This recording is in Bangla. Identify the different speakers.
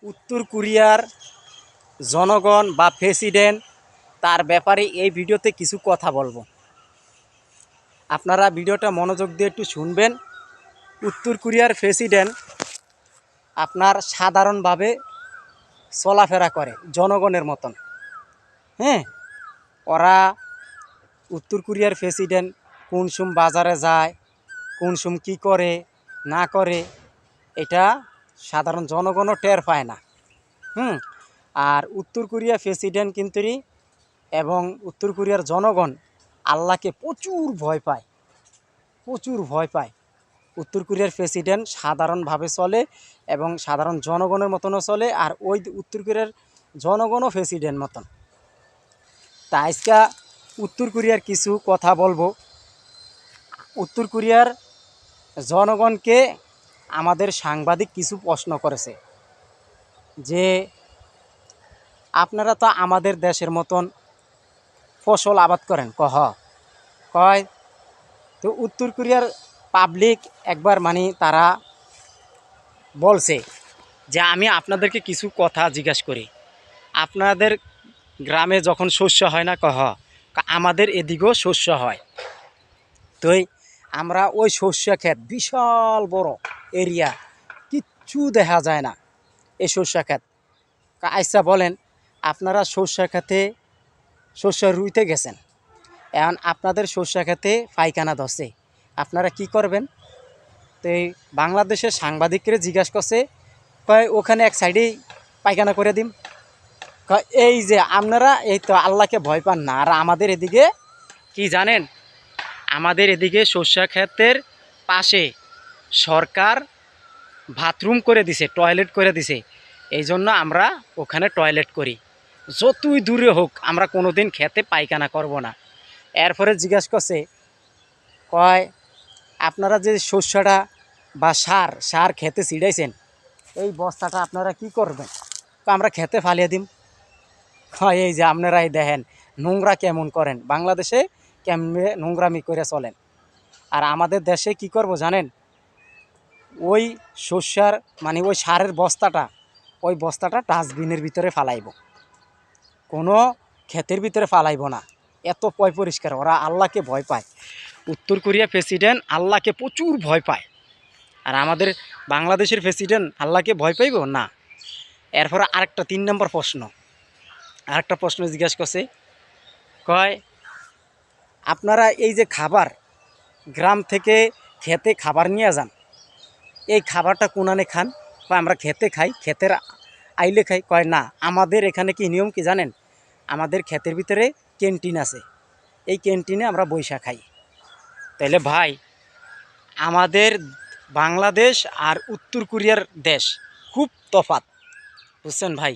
Speaker 1: উত্তর কোরিয়ার জনগণ বা প্রেসিডেন্ট তার ব্যাপারে এই ভিডিওতে কিছু কথা বলবো। আপনারা ভিডিওটা মনোযোগ দিয়ে একটু শুনবেন। উত্তর কোরিয়ার প্রেসিডেন্ট আপনার সাধারণভাবে চলাফেরা করে জনগণের মতন। হ্যাঁ, ওরা উত্তর কোরিয়ার প্রেসিডেন্ট কোন সুম বাজারে যায়, কোন সুম কী করে না করে, এটা সাধারণ জনগণও টের পায় না। আর উত্তর কোরিয়া প্রেসিডেন্ট কিন্তু এবং উত্তর কোরিয়ার জনগণ আল্লাহকে প্রচুর ভয় পায়, প্রচুর ভয় পায়। উত্তর কোরিয়ার প্রেসিডেন্ট সাধারণভাবে চলে এবং সাধারণ জনগণের মতনও চলে, আর ওই উত্তর কোরিয়ার জনগণও প্রেসিডেন্ট মতন। তা আজকে উত্তর কোরিয়ার কিছু কথা বলবো। উত্তর কোরিয়ার জনগণকে আমাদের সাংবাদিক কিছু প্রশ্ন করেছে যে আপনারা তো আমাদের দেশের মতন ফসল আবাদ করেন, কয় তো উত্তর কোরিয়ার পাবলিক একবার তারা বলছে যে আমি আপনাদেরকে কিছু কথা জিজ্ঞাসা করি, আপনাদের গ্রামে যখন শস্য হয় না, আমাদের এদিকেও শস্য হয়। তো আমরা ওই শস্য ক্ষেত বিশাল বড় এরিয়া, কিচ্ছু দেখা যায় না এই শস্য ক্ষেত। আচ্ছা বলেন, আপনারা শস্য ক্ষেতে শস্য রুইতে গেছেন, এখন আপনাদের শস্য ক্ষেতে পায়খানা ধসে, আপনারা কি করবেন? তো এই বাংলাদেশের সাংবাদিকরা জিজ্ঞাসা করছে, কয় ওখানে এক সাইডেই পায়খানা করে দিম। এই যে আপনারা এই তো আল্লাহকে ভয় পান না। আর আমাদের এদিকে কি জানেন, আমাদের এদিকে শস্য ক্ষেতের পাশে সরকার বাথরুম করে দিছে, টয়লেট করে দিছে, এই জন্য আমরা ওখানে টয়লেট করি। যতই দূরে হোক আমরা কোনো দিন খেতে পায়খানা করব না। এরপরে জিজ্ঞাসা করছে, কয় আপনারা যে শস্যটা বা সার খেতে ছিটাইছেন, এই বস্তাটা আপনারা কি করবেন? আমরা খেতে ফালিয়ে দিম। এই যে আপনারাই দেখেন নোংরা কেমন করেন, বাংলাদেশে কেমনে নোংরামি করে চলেন। আর আমাদের দেশে কি করব জানেন, ওই শস্যার ওই সারের বস্তাটা, ওই বস্তাটা ডাস্টবিনের ভিতরে ফালাইব, কোনো ক্ষেতের ভিতরে ফালাইব না। এত পয় পরিষ্কার, ওরা আল্লাহকে ভয় পায়। উত্তর কোরিয়া প্রেসিডেন্ট আল্লাহকে প্রচুর ভয় পায়, আর আমাদের বাংলাদেশের প্রেসিডেন্ট আল্লাহকে ভয় পাইব না। এরপরে আরেকটা 3 নম্বর প্রশ্ন, আরেকটা প্রশ্ন জিজ্ঞাসা করছে, কয় আপনারা এই যে খাবার গ্রাম থেকে খেতে খাবার নিয়ে যান, এই খাবারটা কোনানে খান? কয় আমরা খেতে খাই, ক্ষেতের আইলে খাই। কয় না, আমাদের এখানে কি নিয়ম কি জানেন, আমাদের ক্ষেতের ভিতরে ক্যান্টিন আছে, এই ক্যান্টিনে আমরা বৈশা খাই। তাইলে ভাই, আমাদের বাংলাদেশ আর উত্তর কোরিয়ার দেশ খুব তফাৎ, বুঝছেন ভাই।